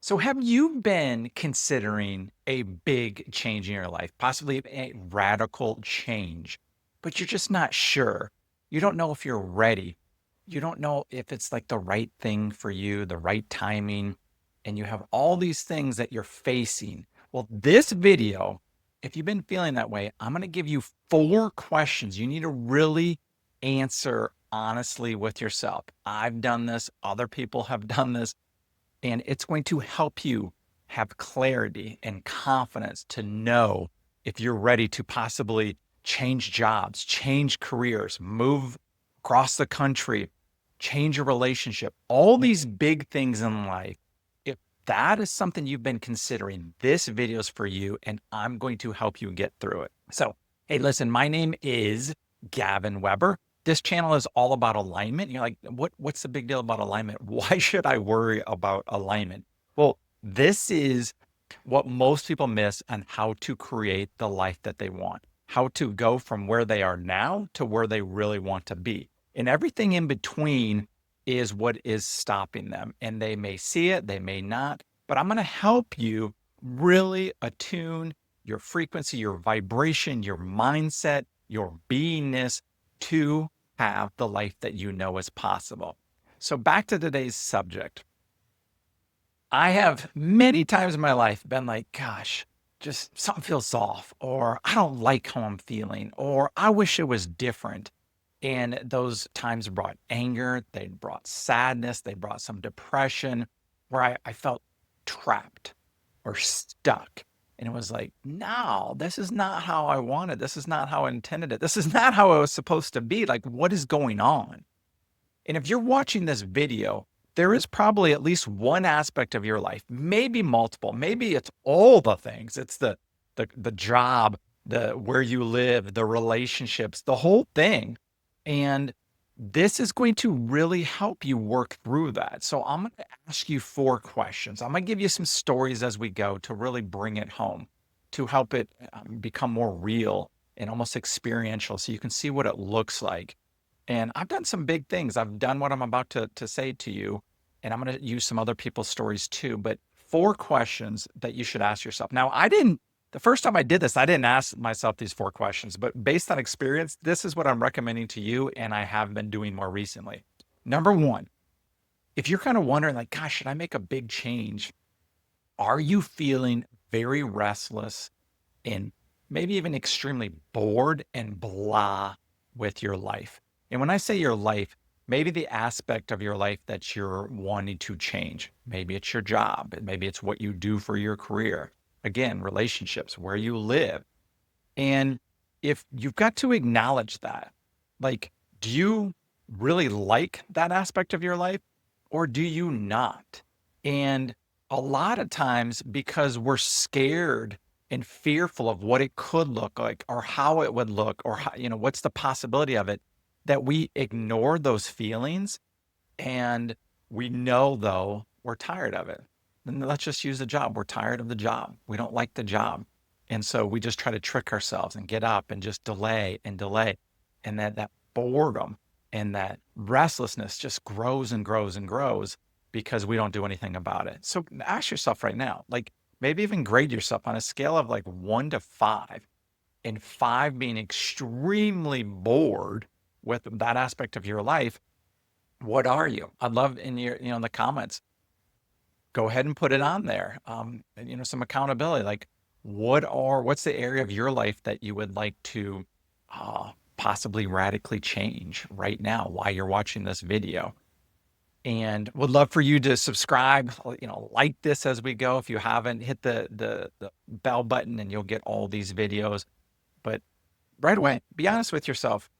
So, have you been considering a big change in your life, possibly a radical change, but you're just not sure? You don't know if you're ready. You don't know if it's like the right thing for you, the right timing, and you have all these things that you're facing. Well, this video, if you've been feeling that way, I'm going to give you 4 questions you need to really answer honestly with yourself. I've done this, other people have done this, and it's going to help you have clarity and confidence to know if you're ready to possibly change jobs, change careers, move across the country, change a relationship, all these big things in life. If that is something you've been considering, this video is for you, and I'm going to help you get through it. So, hey, listen, my name is Gavin Weber. This channel is all about alignment. You're like, what's the big deal about alignment? Why should I worry about alignment? Well, this is what most people miss on how to create the life that they want, how to go from where they are now to where they really want to be. And everything in between is what is stopping them. And they may see it, they may not, but I'm going to help you really attune your frequency, your vibration, your mindset, your beingness to have the life that you know is possible. So, back to today's subject. I have many times in my life been like, gosh, just something feels off, or I don't like how I'm feeling, or I wish it was different. And those times brought anger, they brought sadness, they brought some depression where I felt trapped or stuck. And it was like, no, this is not how I wanted. This is not how I intended it. This is not how it was supposed to be. Like, what is going on? And if you're watching this video, there is probably at least one aspect of your life, maybe multiple, maybe it's all the things. It's the job, the where you live, the relationships, the whole thing. And this is going to really help you work through that. So I'm going to ask you 4 questions. I'm going to give you some stories as we go to really bring it home, to help it become more real and almost experiential so you can see what it looks like. And I've done some big things. I've done what I'm about to say to you, and I'm going to use some other people's stories too. But 4 questions that you should ask yourself. Now, the first time I did this, I didn't ask myself these 4 questions, but based on experience, this is what I'm recommending to you, and I have been doing more recently. Number one, if you're kind of wondering, like, gosh, should I make a big change? Are you feeling very restless and maybe even extremely bored and blah with your life? And when I say your life, maybe the aspect of your life that you're wanting to change. Maybe it's your job, maybe it's what you do for your career. Again, relationships, where you live. And if you've got to acknowledge that, like, do you really like that aspect of your life or do you not? And a lot of times, because we're scared and fearful of what it could look like or how it would look or how, what's the possibility of it, that we ignore those feelings. And we know, though, we're tired of it. Then let's just use the job. We're tired of the job. We don't like the job. And so we just try to trick ourselves and get up and just delay and delay. And that boredom and that restlessness just grows and grows and grows because we don't do anything about it. So ask yourself right now, like, maybe even grade yourself on a scale of like 1 to 5, and 5 being extremely bored with that aspect of your life. What are you? I'd love in in the comments, go ahead and put it on there. Some accountability, like, what's the area of your life that you would like to possibly radically change right now while you're watching this video? And would love for you to subscribe, like this as we go. If you haven't, hit the bell button and you'll get all these videos. But right away, be honest with yourself.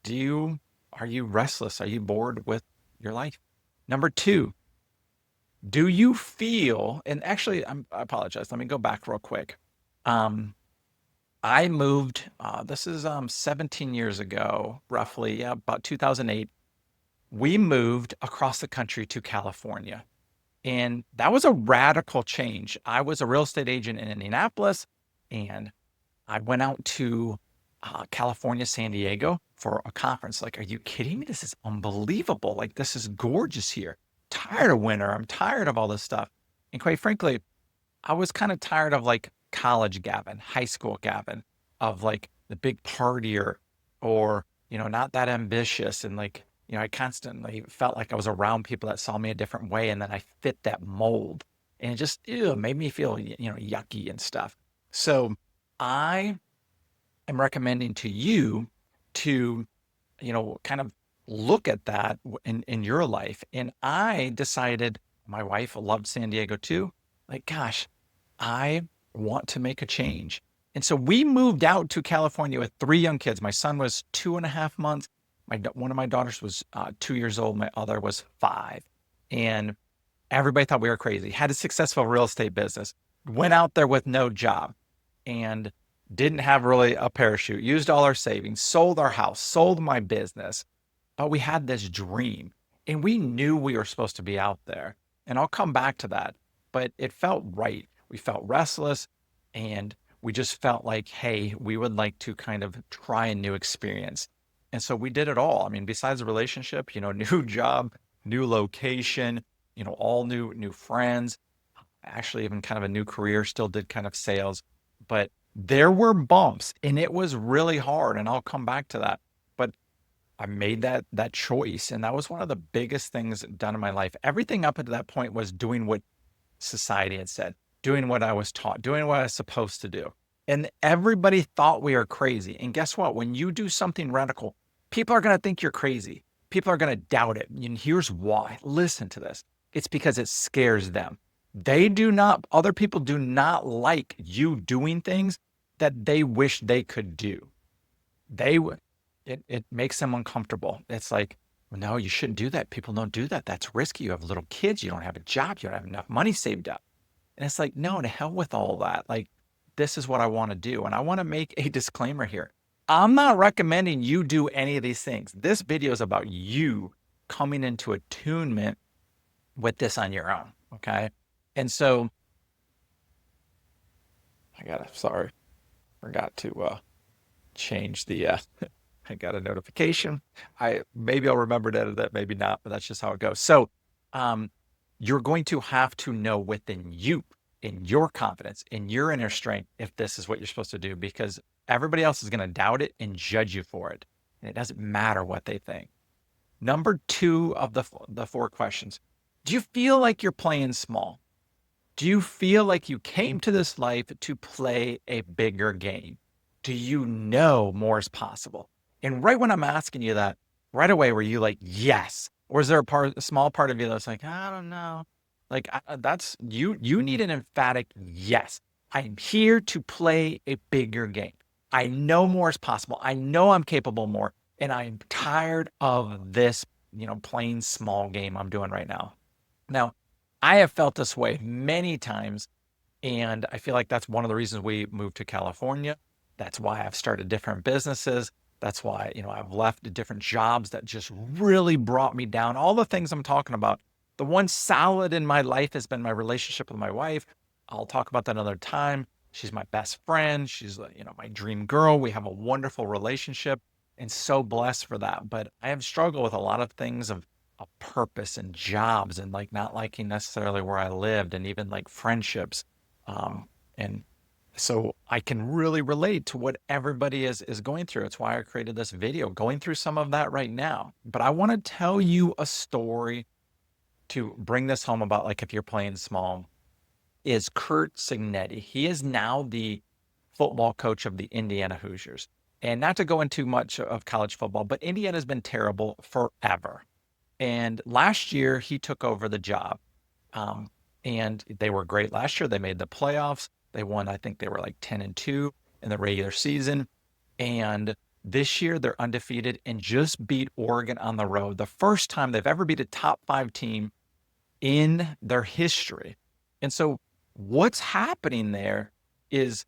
Are you restless? Are you bored with your life? Number 2, do you feel, and actually, I apologize. Let me go back real quick. I moved, this is 17 years ago, roughly, yeah, about 2008. We moved across the country to California. And that was a radical change. I was a real estate agent in Indianapolis, and I went out to California, San Diego for a conference. Like, are you kidding me? This is unbelievable. Like, this is gorgeous here. Tired of winter. I'm tired of all this stuff. And quite frankly, I was kind of tired of like college Gavin, high school Gavin, of like the big partier or, not that ambitious. And like, I constantly felt like I was around people that saw me a different way and then I fit that mold. And it just made me feel, yucky and stuff. So I am recommending to you to, kind of look at that in your life. And I decided, my wife loved San Diego too. Like, gosh, I want to make a change. And so we moved out to California with three young kids. My son was 2.5 months. One of my daughters was 2 years old. My other was 5. And everybody thought we were crazy. Had a successful real estate business. Went out there with no job and didn't have really a parachute. Used all our savings, sold our house, sold my business. But we had this dream and we knew we were supposed to be out there. And I'll come back to that. But it felt right. We felt restless and we just felt like, hey, we would like to kind of try a new experience. And so we did it all. I mean, besides the relationship, new job, new location, all new friends, actually even kind of a new career, still did kind of sales, but there were bumps and it was really hard. And I'll come back to that. But I made that choice. And that was one of the biggest things done in my life. Everything up until that point was doing what society had said, doing what I was taught, doing what I was supposed to do. And everybody thought we were crazy. And guess what? When you do something radical, people are going to think you're crazy. People are going to doubt it. And here's why. Listen to this. It's because it scares them. Other people do not like you doing things that they wish they could do. They would, it makes them uncomfortable. It's like, well, no, you shouldn't do that. People don't do that. That's risky. You have little kids. You don't have a job. You don't have enough money saved up. And it's like, no, to hell with all that. Like, this is what I want to do. And I want to make a disclaimer here. I'm not recommending you do any of these things. This video is about you coming into attunement with this on your own. Okay. And so sorry, forgot to change the I got a notification. Maybe I'll remember to edit that, maybe not, but that's just how it goes. So um, you're going to have to know within you, in your confidence, in your inner strength, if this is what you're supposed to do, because everybody else is going to doubt it and judge you for it. And it doesn't matter what they think. Number 2 of the 4 questions. Do you feel like you're playing small? Do you feel like you came to this life to play a bigger game? Do you know more is possible? And right when I'm asking you that, right away, were you like, yes? Or is there a small part of you that's like, I don't know. Like that's you need an emphatic yes. I'm here to play a bigger game. I know more is possible. I know I'm capable more. And I'm tired of this, playing small game I'm doing right now. Now, I have felt this way many times, and I feel like that's one of the reasons we moved to California. That's why I've started different businesses. That's why, I've left different jobs that just really brought me down. All the things I'm talking about. The one solid in my life has been my relationship with my wife. I'll talk about that another time. She's my best friend. She's, my dream girl. We have a wonderful relationship and so blessed for that. But I have struggled with a lot of things of purpose and jobs and like not liking necessarily where I lived and even like friendships. And so I can really relate to what everybody is going through. It's why I created this video, going through some of that right now. But I want to tell you a story to bring this home about like if you're playing small is Kurt Signetti. He is now the football coach of the Indiana Hoosiers. And not to go into much of college football, but Indiana's been terrible forever. And last year he took over the job. Um, and they were great last year. They made the playoffs. They won, I think they were like 10-2 in the regular season. And this year they're undefeated and just beat Oregon on the road. The first time they've ever beat a top 5 team in their history. And so what's happening there is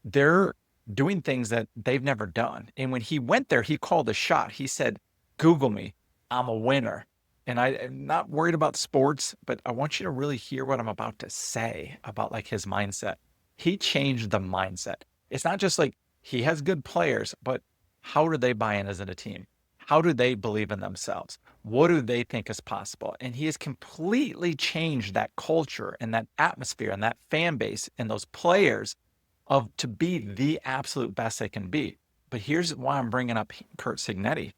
they're doing things that they've never done. And when he went there, he called a shot. He said, Google me. I'm a winner. And I'm not worried about sports, but I want you to really hear what I'm about to say about like his mindset. He changed the mindset. It's not just like he has good players, but how do they buy in as in a team? How do they believe in themselves? What do they think is possible? And he has completely changed that culture and that atmosphere and that fan base and those players of to be the absolute best they can be. But here's why I'm bringing up Kurt Signetti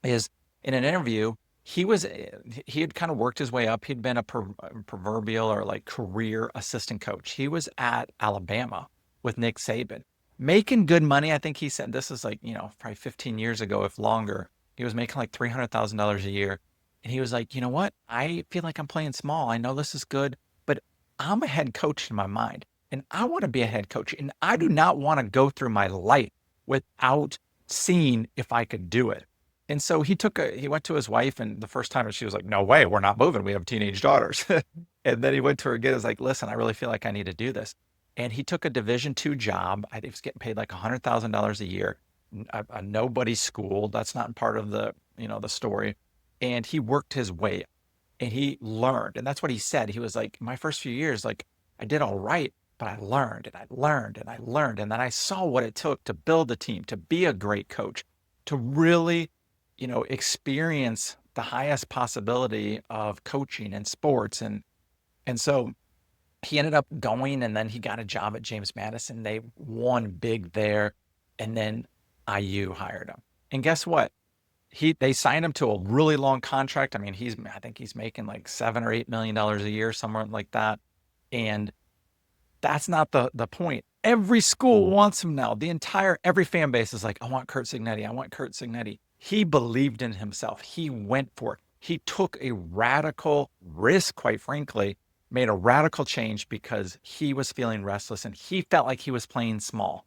is in an interview, he had kind of worked his way up. He'd been a proverbial or like career assistant coach. He was at Alabama with Nick Saban, making good money. I think he said this is like, probably 15 years ago, if longer. He was making like $300,000 a year. And he was like, you know what? I feel like I'm playing small. I know this is good, but I'm a head coach in my mind and I want to be a head coach. And I do not want to go through my life without seeing if I could do it. And so he went to his wife, and the first time she was like, "No way, we're not moving. We have teenage daughters." And then he went to her again. He was like, "Listen, I really feel like I need to do this." And he took a Division II job. I think he was getting paid like $100,000 a year, a nobody school. That's not part of the story. And he worked his way and he learned. And that's what he said. He was like, my first few years, like I did all right, but I learned and I learned and I learned. And then I saw what it took to build a team, to be a great coach, to really, experience the highest possibility of coaching and sports. And so he ended up going and then he got a job at James Madison. They won big there. And then IU hired him. And guess what? They signed him to a really long contract. I mean, I think he's making like $7 or $8 million a year, somewhere like that. And that's not the point. Every school wants him now. Every fan base is like, I want Kurt Signetti. I want Kurt Signetti. He believed in himself. He went for it. He took a radical risk, quite frankly, made a radical change because he was feeling restless and he felt like he was playing small.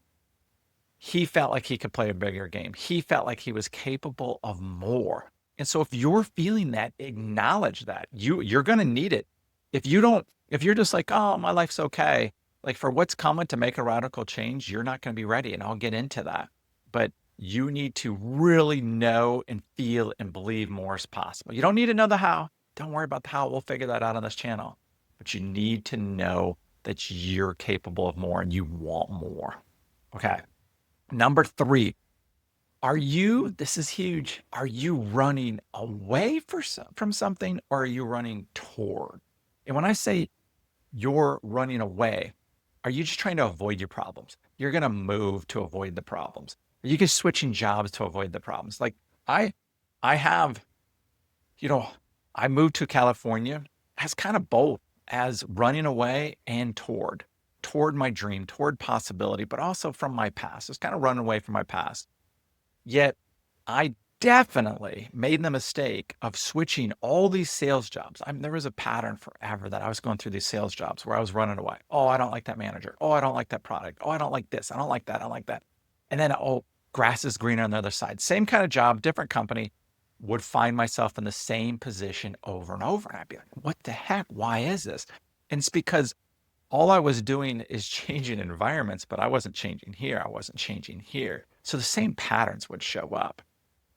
He felt like he could play a bigger game. He felt like he was capable of more. And so if you're feeling that, acknowledge that. You're going to need it. If you're just like, "Oh, my life's okay," like for what's coming to make a radical change, you're not going to be ready. And I'll get into that. But you need to really know and feel and believe more is possible. You don't need to know the how. Don't worry about the how. We'll figure that out on this channel. But you need to know that you're capable of more and you want more. Okay. Number 3, this is huge. Are you running away from something or are you running toward? And when I say you're running away, are you just trying to avoid your problems? You're going to move to avoid the problems. Are you just switching jobs to avoid the problems? Like I, I have, I moved to California as kind of both as running away and toward my dream, toward possibility, but also from my past. It's kind of running away from my past. Yet I definitely made the mistake of switching all these sales jobs. There was a pattern forever that I was going through these sales jobs where I was running away. Oh, I don't like that manager. Oh, I don't like that product. Oh, I don't like this. I don't like that. I don't like that. And then, oh, grass is greener on the other side. Same kind of job, different company. Would find myself in the same position over and over. And I'd be like, what the heck? Why is this? And it's because all I was doing is changing environments, but I wasn't changing here. I wasn't changing here. So the same patterns would show up.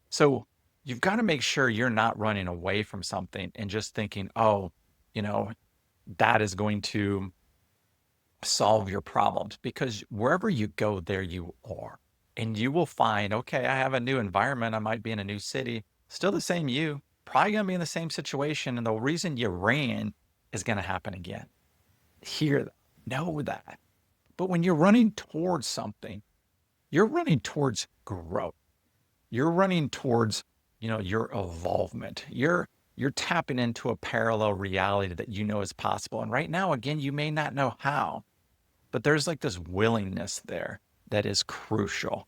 So you've got to make sure you're not running away from something and just thinking, oh, that is going to solve your problems, because wherever you go, there you are. And you will find, okay, I have a new environment. I might be in a new city, still the same you, probably going to be in the same situation. And the reason you ran is going to happen again. Hear that, know that. But when you're running towards something, you're running towards growth. You're running towards, your evolvement. You're tapping into a parallel reality that you know is possible. And right now, again, you may not know how, but there's like this willingness there that is crucial,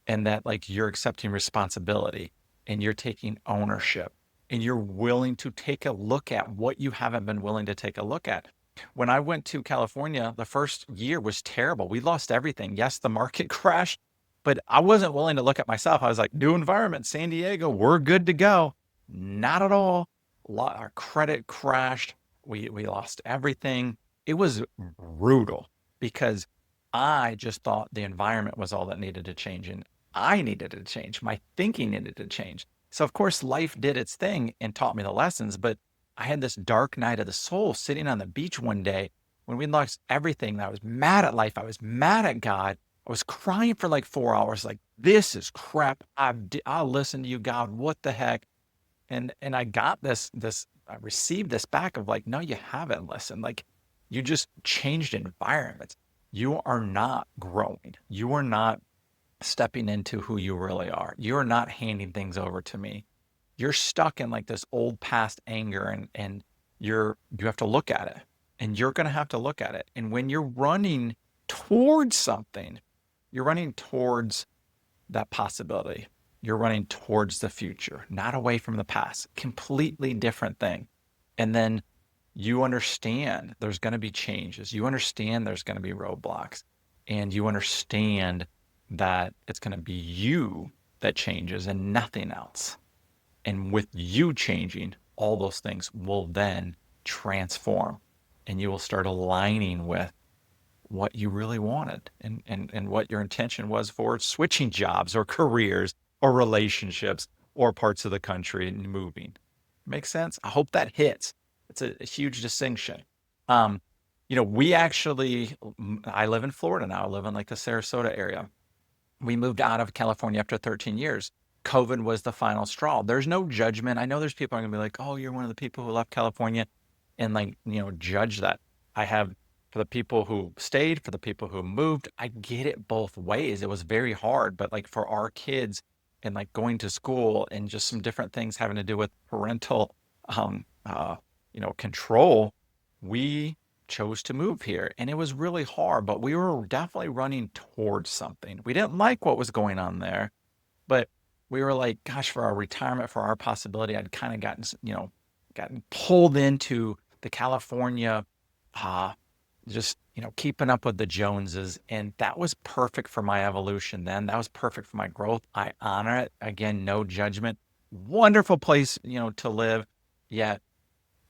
and that like you're accepting responsibility and you're taking ownership and you're willing to take a look at what you haven't been willing to take a look at. When I went to California, the first year was terrible. We lost everything. Yes, the market crashed, but I wasn't willing to look at myself. I was like, new environment, San Diego, we're good to go. Not at all. Our credit crashed. We lost everything. It was brutal because I just thought the environment was all that needed to change, and I needed to change. My thinking needed to change. So of course, life did its thing and taught me the lessons, but I had this dark night of the soul sitting on the beach one day when we lost everything. I was mad at life. I was mad at God. I was crying for like 4 hours, like, this is crap. I'll listen to you, God. What the heck? And I got I received this back of like, no, you haven't listened. Like, you just changed environments. You are not growing. You are not stepping into who you really are. You're not handing things over to me. You're stuck in like this old past anger, and you have to look at it. And you're going to have to look at it. And when you're running towards something, you're running towards that possibility. You're running towards the future, not away from the past. Completely different thing. And then you understand there's going to be changes. You understand there's going to be roadblocks. And you understand that it's going to be you that changes and nothing else. And with you changing, all those things will then transform, and you will start aligning with what you really wanted, and what your intention was for switching jobs or careers or relationships or parts of the country and moving. Make sense? I hope that hits. It's a huge distinction. Um, we actually, I live in Florida now. I live in like the Sarasota area. We moved out of California after 13 years. COVID was the final straw. There's no judgment. I know there's people are going to be like, oh, you're one of the people who left California, and like, judge that. I have, for the people who stayed, for the people who moved, I get it both ways. It was very hard, but like for our kids and like going to school and just some different things having to do with parental, um, uh, control, we chose to move here. And it was really hard, but we were definitely running towards something. We didn't like what was going on there, but we were like, gosh, for our retirement, for our possibility, I'd kind of gotten pulled into the California, uh, just, keeping up with the Joneses. And that was perfect for my evolution then. That was perfect for my growth. I honor it. Again, no judgment. Wonderful place, to live. Yet,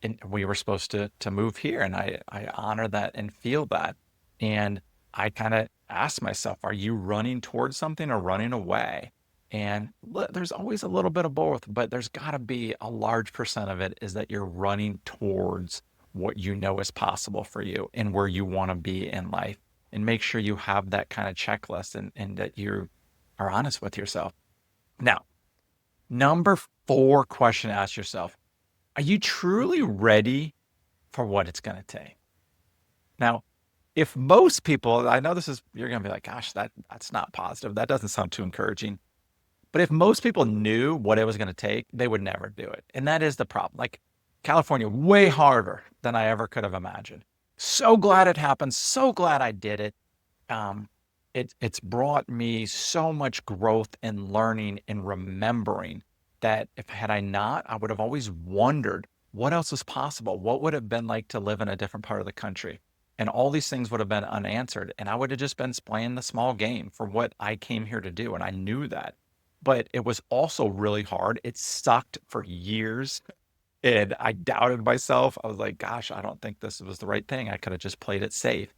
and we were supposed to move here, and I honor that and feel that. And I kind of asked myself, are you running towards something or running away? And there's always a little bit of both, but there's got to be a large percent of it is that you're running towards what you know is possible for you and where you want to be in life. And make sure you have that kind of checklist, and that you are honest with yourself. Now, number 4 question to ask yourself: are you truly ready for what it's going to take? Now, if most people, I know you're going to be like, gosh, that's not positive. That doesn't sound too encouraging. But if most people knew what it was going to take, they would never do it. And that is the problem. Like, California, way harder than I ever could have imagined. So glad it happened. So glad I did it. Um, it's brought me so much growth and learning and remembering that if had I not, I would have always wondered what else was possible. What would it have been like to live in a different part of the country? And all these things would have been unanswered. And I would have just been playing the small game for what I came here to do. And I knew that. But it was also really hard. It sucked for years. And I doubted myself. I was like, gosh, I don't think this was the right thing. I could have just played it safe.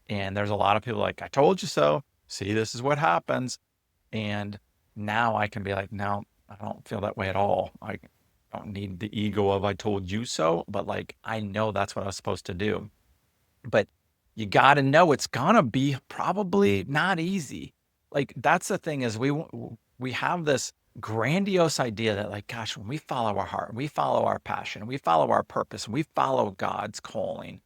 And there's a lot of people like, I told you so. See, this is what happens. And now I can be like, no, I don't feel that way at all. I don't need the ego of I told you so, but like, I know that's what I was supposed to do. But you got to know it's gonna be probably not easy. Like, that's the thing, is we have this grandiose idea that like, gosh, when we follow our heart, we follow our passion, we follow our purpose, and we follow God's calling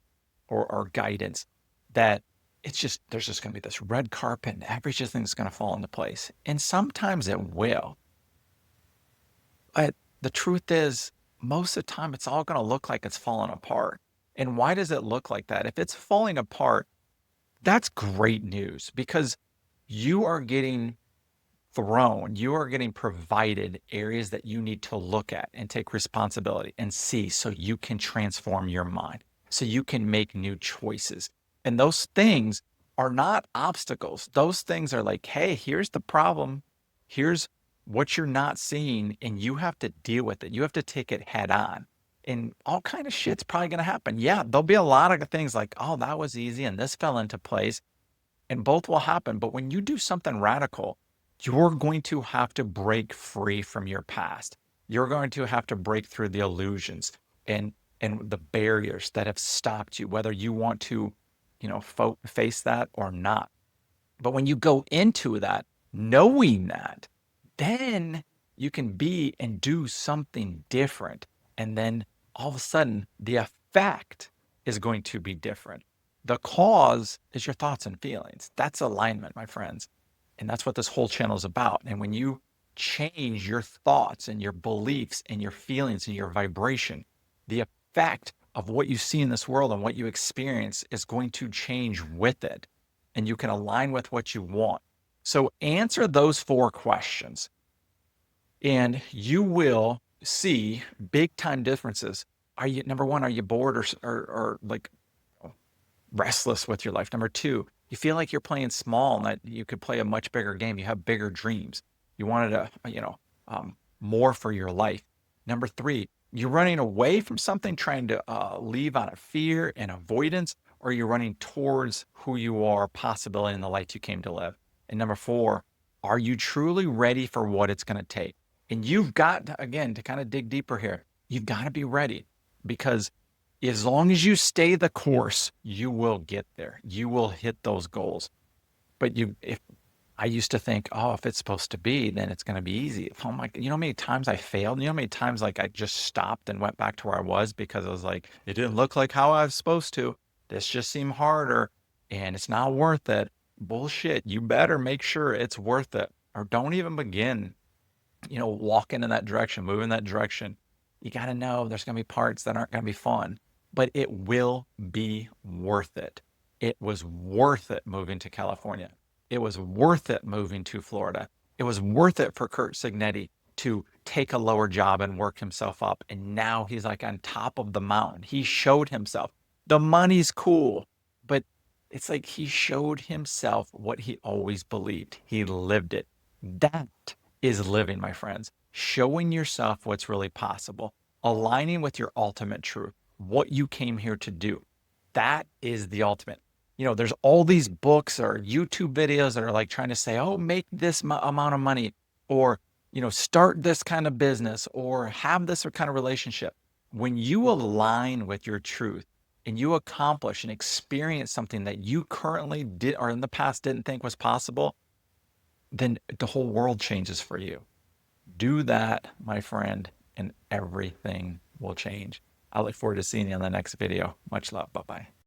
or guidance, that there's just going to be this red carpet and everything's going to fall into place. And sometimes it will. But the truth is, most of the time, it's all going to look like it's falling apart. And why does it look like that? If it's falling apart, that's great news, because you are getting you are getting provided areas that you need to look at and take responsibility and see, so you can transform your mind, so you can make new choices. And those things are not obstacles. Those things are like, hey, here's the problem. Here's what you're not seeing, and you have to deal with it. You have to take it head on. And all kind of shit's probably going to happen. Yeah, there'll be a lot of things like, oh, that was easy and this fell into place, and both will happen. But when you do something radical, you're going to have to break free from your past. You're going to have to break through the illusions and the barriers that have stopped you, whether you want to, face that or not. But when you go into that, knowing that, then you can be and do something different. And then all of a sudden, the effect is going to be different. The cause is your thoughts and feelings. That's alignment, my friends. And that's what this whole channel is about. And when you change your thoughts and your beliefs and your feelings and your vibration, the effect of what you see in this world and what you experience is going to change with it. And you can align with what you want. So answer those 4 questions and you will see big time differences. Are you, number one, are you bored or like restless with your life? Number two, you feel like you're playing small and that you could play a much bigger game. You have bigger dreams. You wanted more for your life. Number three, you're running away from something, trying to leave out of fear and avoidance, or you're running towards who you are, possibility in the life you came to live. And number four, are you truly ready for what it's going to take? And you've got to, again, to kind of dig deeper here, you've got to be ready because as long as you stay the course, you will get there. You will hit those goals. But if I used to think, oh, if it's supposed to be, then it's going to be easy. Oh my, you know how many times I failed? You know how many times like I just stopped and went back to where I was because I was like, it didn't look like how I was supposed to. This just seemed harder and it's not worth it. Bullshit. You better make sure it's worth it or don't even begin, walking in that direction, move in that direction. You got to know there's going to be parts that aren't going to be fun, but it will be worth it. It was worth it moving to California. It was worth it moving to Florida. It was worth it for Kurt Signetti to take a lower job and work himself up. And now he's like on top of the mountain. He showed himself. The money's cool, but it's like he showed himself what he always believed. He lived it. That is living, my friends. Showing yourself what's really possible, aligning with your ultimate truth, what you came here to do. That is the ultimate. There's all these books or YouTube videos that are like trying to say, oh, make this amount of money or, start this kind of business or have this kind of relationship. When you align with your truth and you accomplish and experience something that you currently did or in the past didn't think was possible, then the whole world changes for you. Do that, my friend, and everything will change. I look forward to seeing you on the next video. Much love. Bye bye.